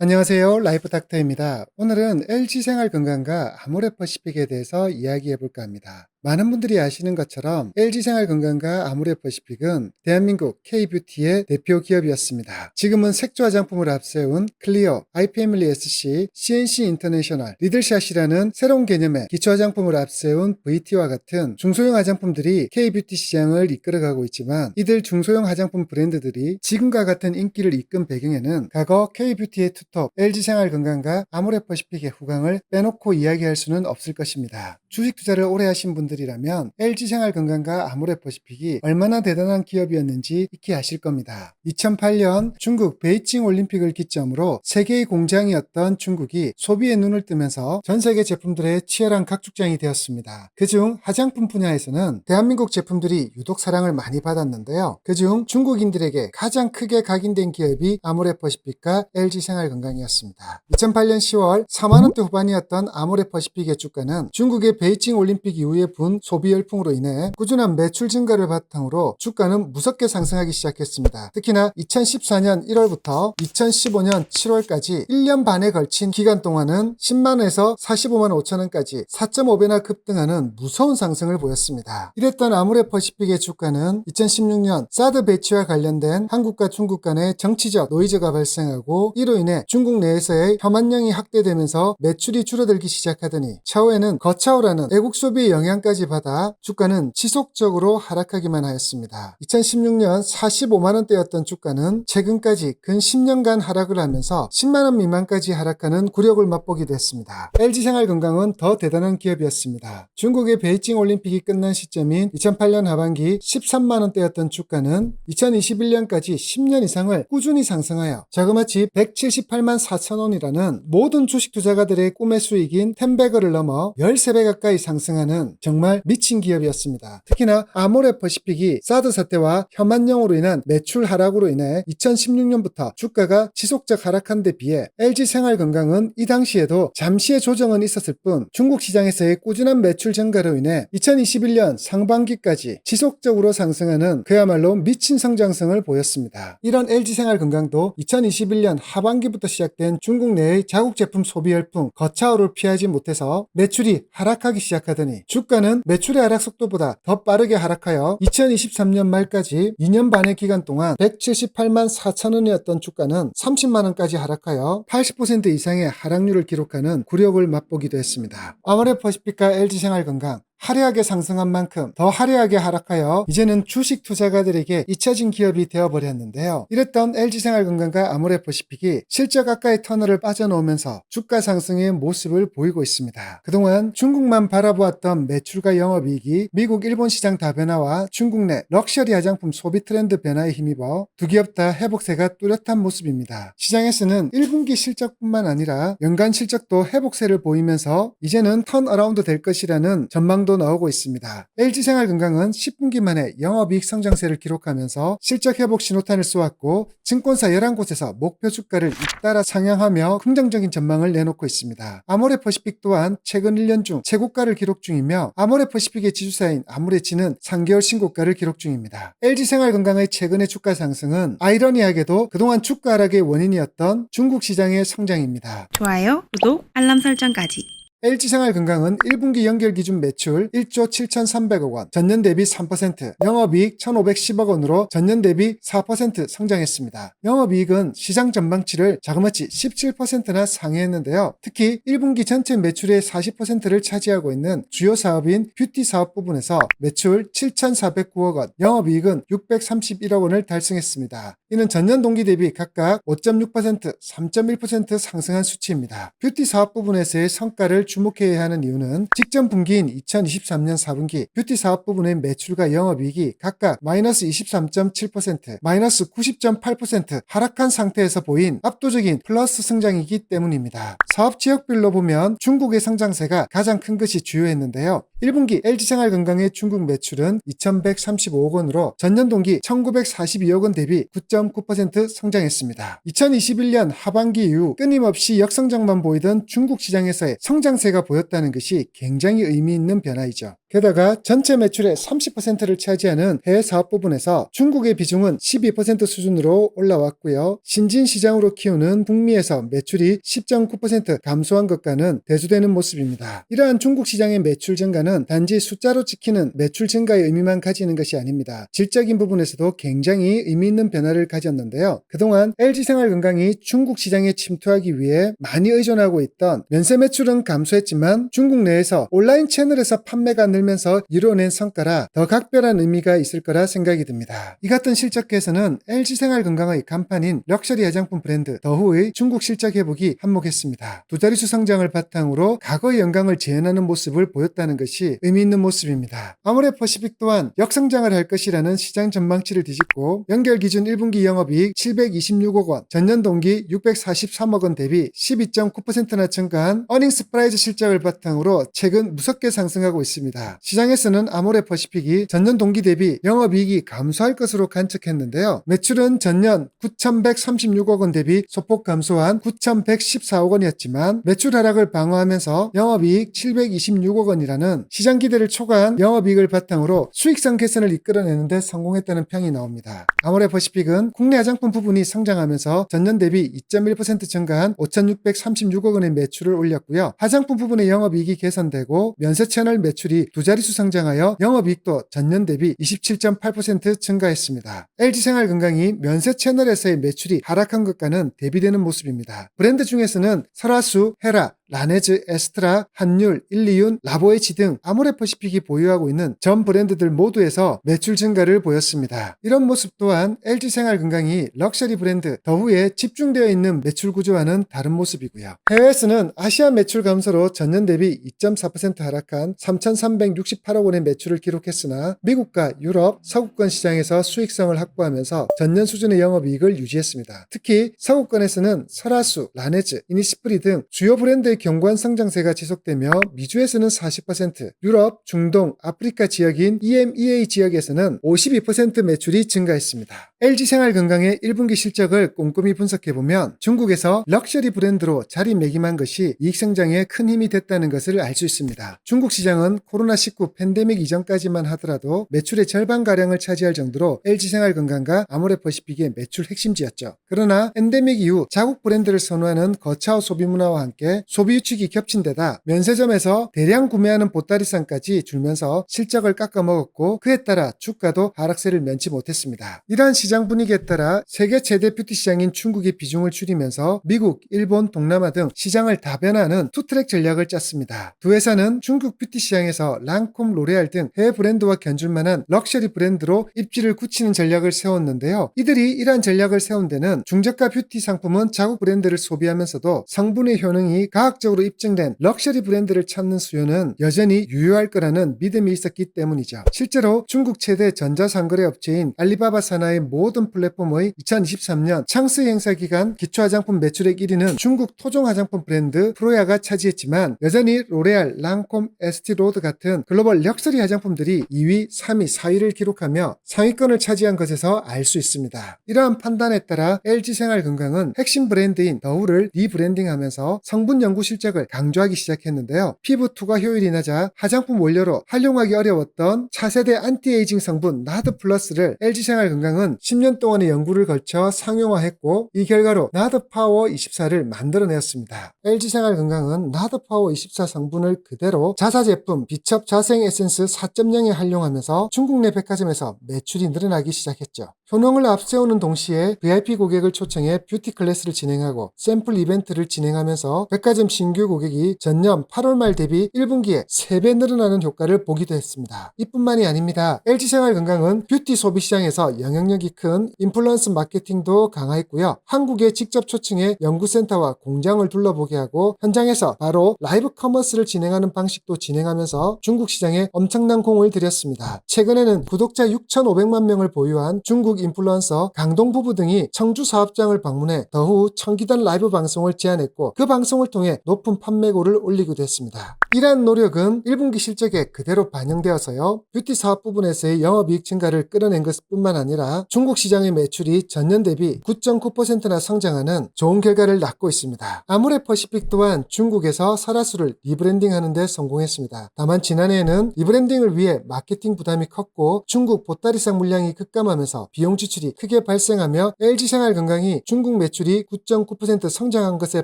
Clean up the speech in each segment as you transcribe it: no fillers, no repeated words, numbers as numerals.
안녕하세요. 라이프 닥터입니다. 오늘은 LG생활건강과 아모레퍼시픽에 대해서 이야기해 볼까 합니다. 많은 분들이 아시는 것처럼 LG생활건강과 아모레퍼시픽은 대한민국 K뷰티의 대표 기업이었습니다. 지금은 색조 화장품을 앞세운 클리어, 아이패밀리 SC, CNC 인터내셔널, 리들샷이라는 새로운 개념의 기초 화장품을 앞세운 VT와 같은 중소형 화장품들이 K뷰티 시장을 이끌어가고 있지만, 이들 중소형 화장품 브랜드들이 지금과 같은 인기를 이끈 배경에는 과거 K뷰티의 투톱 LG생활건강과 아모레퍼시픽의 후광을 빼놓고 이야기할 수는 없을 것입니다. 주식 투자를 오래 하신 분들이라면 LG생활건강과 아모레퍼시픽이 얼마나 대단한 기업이었는지 익히 아실 겁니다. 2008년 중국 베이징 올림픽을 기점으로 세계의 공장이었던 중국이 소비의 눈을 뜨면서 전 세계 제품들의 치열한 각축장이 되었습니다. 그중 화장품 분야에서는 대한민국 제품들이 유독 사랑을 많이 받았는데요. 그중 중국인들에게 가장 크게 각인된 기업이 아모레퍼시픽과 LG생활건강이었습니다. 2008년 10월 4만원대 후반이었던 아모레퍼시픽의 주가는 중국의 베이징 올림픽 이후에 분 소비 열풍으로 인해 꾸준한 매출 증가를 바탕으로 주가는 무섭게 상승하기 시작했습니다. 특히나 2014년 1월부터 2015년 7월까지 1년 반에 걸친 기간 동안은 10만원에서 45만 5천원까지 4.5배나 급등하는 무서운 상승을 보였습니다. 이랬던 아모레퍼시픽의 주가는 2016년 사드 배치와 관련된 한국과 중국 간의 정치적 노이즈가 발생하고, 이로 인해 중국 내에서의 혐한령이 확대되면서 매출이 줄어들기 시작하더니 차후에는 거차오라는 애국 소비의 영향까지 받아 주가는 지속적으로 하락하기만 하였습니다. 2016년 45만원대였던 주가는 최근까지 근 10년간 하락을 하면서 10만원 미만까지 하락하는 굴욕을 맛보기도 했습니다. LG생활건강은 더 대단한 기업이었습니다. 중국의 베이징 올림픽이 끝난 시점인 2008년 하반기 13만원대였던 주가는 2021년까지 10년 이상을 꾸준히 상승하여 자그마치 178만 4천원이라는 모든 주식 투자가들의 꿈의 수익인 10배거를 넘어 13배 가까이 상승하는 정말 미친 기업이었습니다. 특히나 아모레퍼시픽이 사드 사태와 혐한령으로 인한 매출 하락으로 인해 2016년부터 주가가 지속적 하락한 데 비해 LG생활건강은 이 당시에도 잠시의 조정은 있었을 뿐 중국 시장에서의 꾸준한 매출 증가로 인해 2021년 상반기까지 지속적으로 상승하는 그야말로 미친 성장성을 보였습니다. 이런 LG생활건강도 2021년 하반기부터 시작된 중국 내의 자국 제품 소비 열풍 거차오를 피하지 못해서 매출이 하락하기 시작하더니 주가는 매출의 하락 속도보다 더 빠르게 하락하여 2023년 말까지 2년 반의 기간 동안 178만 4천원이었던 주가는 30만원까지 하락하여 80% 이상의 하락률을 기록하는 굴욕을 맛보기도 했습니다. 아모레퍼시픽과 LG생활건강 화려하게 상승한 만큼 더 화려하게 하락하여 이제는 주식 투자가들에게 잊혀진 기업이 되어버렸는데요. 이랬던 LG생활건강과 아모레퍼시픽이 실적 악화의 터널을 빠져나오면서 주가 상승의 모습을 보이고 있습니다. 그동안 중국만 바라보았던 매출과 영업이익이 미국, 일본 시장 다변화와 중국 내 럭셔리 화장품 소비 트렌드 변화에 힘입어 두 기업 다 회복세가 뚜렷한 모습입니다. 시장에서는 1분기 실적뿐만 아니라 연간 실적도 회복세를 보이면서 이제는 턴어라운드 될 것이라는 전망도 나오고 있습니다. LG생활건강은 10분기 만에 영업이익 성장세를 기록하면서 실적 회복 신호탄을 쏘았고, 증권사 11곳에서 목표 주가를 잇따라 상향하며 긍정적인 전망을 내놓고 있습니다. 아모레퍼시픽 또한 최근 1년 중 최고가를 기록 중이며, 아모레퍼시픽의 지주사인 아모레치는 3개월 신고가를 기록 중입니다. LG생활건강의 최근의 주가 상승은 아이러니하게도 그동안 주가 하락의 원인이었던 중국 시장의 성장입니다. 좋아요, 구독, 알람 설정까지. LG생활건강은 1분기 연결 기준 매출 1조 7,300억 원, 전년 대비 3%, 영업이익 1,510억 원으로 전년 대비 4% 성장했습니다. 영업이익은 시장 전망치를 자그마치 17%나 상회했는데요. 특히 1분기 전체 매출의 40%를 차지하고 있는 주요 사업인 뷰티 사업 부분에서 매출 7,409억 원, 영업이익은 631억 원을 달성했습니다. 이는 전년 동기 대비 각각 5.6%, 3.1% 상승한 수치입니다. 뷰티 사업 부분에서의 성과를 주목해야 하는 이유는 직전 분기인 2023년 4분기 뷰티 사업 부분의 매출과 영업이익이 각각 마이너스 23.7%, 마이너스 90.8% 하락한 상태에서 보인 압도적인 플러스 성장이기 때문입니다. 사업 지역별로 보면 중국의 성장세가 가장 큰 것이 주요했는데요. 1분기 LG생활건강의 중국 매출은 2,135억 원으로 전년 동기 1,942억 원 대비 9.9% 성장했습니다. 2021년 하반기 이후 끊임없이 역성장만 보이던 중국 시장에서의 성장세가 보였다는 것이 굉장히 의미 있는 변화이죠. 게다가 전체 매출의 30%를 차지하는 해외 사업 부분에서 중국의 비중은 12% 수준으로 올라왔고요. 신진 시장으로 키우는 북미에서 매출이 10.9% 감소한 것과는 대조되는 모습입니다. 이러한 중국 시장의 매출 증가는 단지 숫자로 찍히는 매출 증가의 의미만 가지는 것이 아닙니다. 질적인 부분에서도 굉장히 의미 있는 변화를 가졌는데요. 그동안 LG생활건강이 중국 시장에 침투하기 위해 많이 의존하고 있던 면세 매출은 감소했지만 중국 내에서 온라인 채널에서 판매가 늘면서 이뤄낸 성과라 더 각별한 의미가 있을 거라 생각이 듭니다. 이 같은 실적 개선은 LG생활건강의 간판인 럭셔리 화장품 브랜드 더후의 중국 실적 회복이 한몫했습니다. 두 자릿수 성장을 바탕으로 과거의 영광을 재현하는 모습을 보였다는 것이 의미 있는 모습입니다. 아모레퍼시픽 또한 역성장을 할 것이라는 시장 전망치를 뒤집고 연결 기준 1분기 영업이익 726억 원, 전년 동기 643억 원 대비 12.9%나 증가한 어닝스 프라이즈 실적을 바탕으로 최근 무섭게 상승하고 있습니다. 시장에서는 아모레퍼시픽이 전년 동기 대비 영업이익이 감소할 것으로 관측했는데요. 매출은 전년 9,136억 원 대비 소폭 감소한 9,114억 원이었지만 매출 하락을 방어하면서 영업이익 726억 원이라는 시장 기대를 초과한 영업이익을 바탕으로 수익성 개선을 이끌어내는 데 성공했다는 평이 나옵니다. 아모레퍼시픽은 국내 화장품 부분이 성장하면서 전년 대비 2.1% 증가한 5,636억 원의 매출을 올렸고요. 화장품 부분의 영업이익이 개선되고 면세 채널 매출이 두 자릿수 성장하여 영업이익도 전년 대비 27.8% 증가했습니다. LG생활건강이 면세 채널에서의 매출이 하락한 것과는 대비되는 모습입니다. 브랜드 중에서는 설화수, 헤라, 라네즈, 에스트라, 한율, 일리윤, 라보에치 등 아모레퍼시픽이 보유하고 있는 전 브랜드들 모두에서 매출 증가를 보였습니다. 이런 모습 또한 LG생활건강이 럭셔리 브랜드 더후에 집중되어 있는 매출 구조와는 다른 모습이고요. 해외에서는 아시아 매출 감소로 전년 대비 2.4% 하락한 3,368억 원의 매출을 기록했으나 미국과 유럽, 서구권 시장에서 수익성을 확보하면서 전년 수준의 영업이익을 유지했습니다. 특히 서구권에서는 설화수, 라네즈, 이니시프리 등 주요 브랜드의 견고한 성장세가 지속되며 미주에서는 40%, 유럽, 중동, 아프리카 지역인 EMEA 지역에서는 52% 매출이 증가했습니다. LG생활건강의 1분기 실적을 꼼꼼히 분석해보면 중국에서 럭셔리 브랜드로 자리매김한 것이 이익 성장에 큰 힘이 됐다는 것을 알 수 있습니다. 중국 시장은 코로나19 팬데믹 이전까지만 하더라도 매출의 절반가량을 차지할 정도로 LG생활건강과 아모레퍼시픽의 매출 핵심지였죠. 그러나 팬데믹 이후 자국 브랜드를 선호하는 거차후 소비 문화와 함께 소비 유축이 겹친 데다 면세점에서 대량 구매하는 보따리상까지 줄면서 실적을 깎아먹었고 그에 따라 주가도 하락세를 면치 못했습니다. 이러한 시장 분위기에 따라 세계 최대 뷰티 시장인 중국의 비중을 줄이면서 미국, 일본, 동남아 등 시장을 다변화하는 투트랙 전략을 짰습니다. 두 회사는 중국 뷰티 시장에서 랑콤, 로레알 등 해외 브랜드와 견줄만한 럭셔리 브랜드로 입지를 굳히는 전략을 세웠는데요. 이들이 이러한 전략을 세운 데는 중저가 뷰티 상품은 자국 브랜드를 소비하면서도 성분의 효능이 과학적으로 입증된 럭셔리 브랜드를 찾는 수요는 여전히 유효할 거라는 믿음이 있었기 때문이죠. 실제로 중국 최대 전자상거래 업체인 알리바바 산하의 모든 플랫폼의 2023년 창스 행사 기간 기초화장품 매출액 1위는 중국 토종 화장품 브랜드 프로야가 차지했지만 여전히 로레알, 랑콤, 에스티로드 같은 글로벌 럭셔리 화장품들이 2위, 3위, 4위를 기록하며 상위권을 차지한 것에서 알 수 있습니다. 이러한 판단에 따라 LG생활건강은 핵심 브랜드인 더후를 리브랜딩하면서 성분 연구 실적을 강조하기 시작했는데요. 피부 투과 효율이 낮아 화장품 원료로 활용하기 어려웠던 차세대 안티에이징 성분 나드 플러스를 LG생활건강은 10년 동안의 연구를 걸쳐 상용화했고 이 결과로 나드 파워 24를 만들어내었습니다. LG생활건강은 나드 파워 24 성분을 그대로 자사 제품 비첩 자생 에센스 4.0에 활용하면서 중국 내 백화점에서 매출이 늘어나기 시작했죠. 효능을 앞세우는 동시에 VIP 고객을 초청해 뷰티 클래스를 진행하고 샘플 이벤트를 진행하면서 백화점 신규 고객이 전년 8월 말 대비 1분기에 3배 늘어나는 효과를 보기도 했습니다. 이뿐만이 아닙니다. LG생활건강은 뷰티 소비 시장에서 영향력이 큰 인플루언스 마케팅도 강화했고요. 한국에 직접 초청해 연구센터와 공장을 둘러보게 하고 현장에서 바로 라이브 커머스를 진행하는 방식도 진행하면서 중국 시장에 엄청난 공을 들였습니다. 최근에는 구독자 6,500만 명을 보유한 중국 중국 인플루언서 강동 부부 등이 청주 사업장을 방문해 더후 청기단 라이브 방송을 제안했고 그 방송을 통해 높은 판매고를 올리기도 했습니다. 이러한 노력은 1분기 실적에 그대로 반영되어서요. 뷰티 사업 부분에서의 영업이익 증가를 끌어낸 것뿐만 아니라 중국 시장의 매출이 전년 대비 9.9%나 성장하는 좋은 결과를 낳고 있습니다. 아모레퍼시픽 또한 중국에서 설화수를 리브랜딩하는 데 성공했습니다. 다만 지난해에는 리브랜딩을 위해 마케팅 부담이 컸고 중국 보따리상 물량이 급감하면서 비용 지출이 크게 발생하며 LG생활건강이 중국 매출이 9.9% 성장한 것에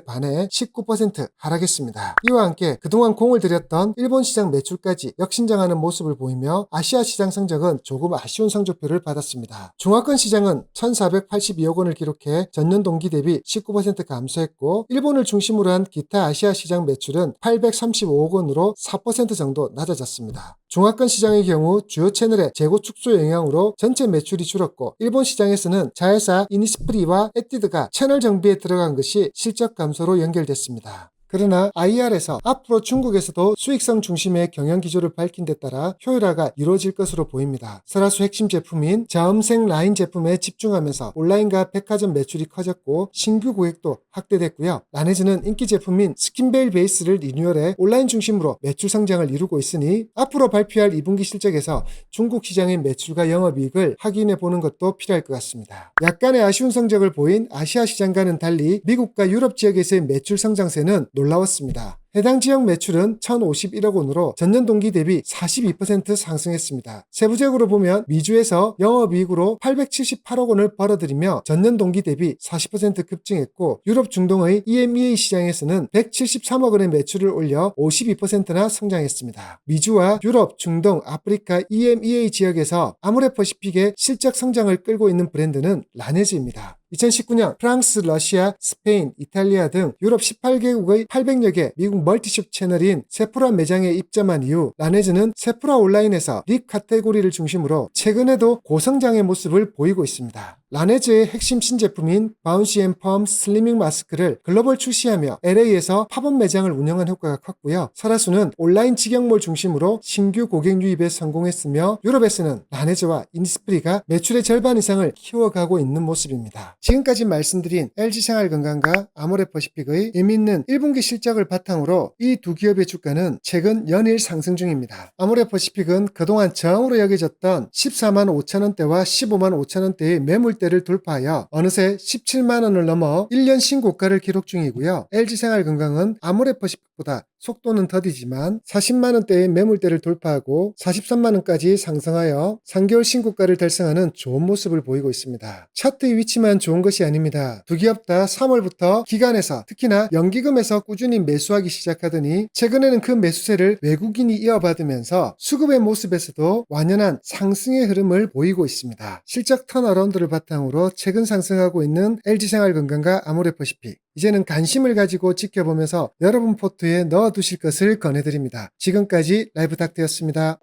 반해 19% 하락했습니다. 이와 함께 그동안 공을 들였던 일본 시장 매출까지 역신장하는 모습을 보이며 아시아 시장 성적은 조금 아쉬운 성적표를 받았습니다. 중화권 시장은 1,482억 원을 기록해 전년 동기 대비 19% 감소했고 일본을 중심으로 한 기타 아시아 시장 매출은 835억 원으로 4% 정도 낮아졌습니다. 중화권 시장의 경우 주요 채널의 재고 축소 영향으로 전체 매출이 줄었고 일본 시장에서는 자회사 이니스프리와 에뛰드가 채널 정비에 들어간 것이 실적 감소로 연결됐습니다. 그러나 IR에서 앞으로 중국에서도 수익성 중심의 경영 기조를 밝힌 데 따라 효율화가 이루어질 것으로 보입니다. 설화수 핵심 제품인 자음생 라인 제품에 집중하면서 온라인과 백화점 매출이 커졌고 신규 고객도 확대됐고요. 라네즈는 인기 제품인 스킨베일 베이스를 리뉴얼해 온라인 중심으로 매출 성장을 이루고 있으니 앞으로 발표할 2분기 실적에서 중국 시장의 매출과 영업이익을 확인해 보는 것도 필요할 것 같습니다. 약간의 아쉬운 성적을 보인 아시아 시장과는 달리 미국과 유럽 지역에서의 매출 성장세는 놀라웠습니다. 해당 지역 매출은 1,051억 원으로 전년 동기 대비 42% 상승했습니다. 세부적으로 보면 미주에서 영업이익으로 878억 원을 벌어들이며 전년 동기 대비 40% 급증했고 유럽 중동의 EMEA 시장에서는 173억 원의 매출을 올려 52%나 성장했습니다. 미주와 유럽, 중동, 아프리카 EMEA 지역에서 아모레퍼시픽의 실적 성장을 끌고 있는 브랜드는 라네즈입니다. 2019년 프랑스, 러시아, 스페인, 이탈리아 등 유럽 18개국의 800여 개 미국 멀티숍 채널인 세프라 매장에 입점한 이후 라네즈는 세프라 온라인에서 립 카테고리를 중심으로 최근에도 고성장의 모습을 보이고 있습니다. 라네즈의 핵심 신제품인 바운시 앤 펌 슬리밍 마스크를 글로벌 출시하며 LA에서 팝업 매장을 운영한 효과가 컸고요. 설화수는 온라인 직영몰 중심으로 신규 고객 유입에 성공했으며 유럽에서는 라네즈와 이니스프리가 매출의 절반 이상을 키워가고 있는 모습입니다. 지금까지 말씀드린 LG생활건강과 아모레퍼시픽의 의미있는 1분기 실적을 바탕으로 이 두 기업의 주가는 최근 연일 상승 중입니다. 아모레퍼시픽은 그동안 저항으로 여겨졌던 14만 5천 원대와 15만 5천 원대의 매물대를 돌파하여 어느새 17만 원을 넘어 1년 신고가를 기록 중이고요. LG생활건강은 아모레퍼시픽보다 속도는 더디지만 40만 원대의 매물대를 돌파하고 43만 원까지 상승하여 3개월 신고가를 달성하는 좋은 모습을 보이고 있습니다. 차트의 위치만 좋은 것이 아닙니다. 두 기업 다 3월부터 기관에서 특히나 연기금에서 꾸준히 매수하기 시작하더니 최근에는 그 매수세를 외국인이 이어받으면서 수급의 모습에서도 완연한 상승의 흐름을 보이고 있습니다. 실적 턴어라운드를 바탕으로 최근 상승하고 있는 LG생활건강과 아모레퍼시픽, 이제는 관심을 가지고 지켜보면서 여러분 포트에 넣어두실 것을 권해드립니다. 지금까지 라이브 닥터였습니다.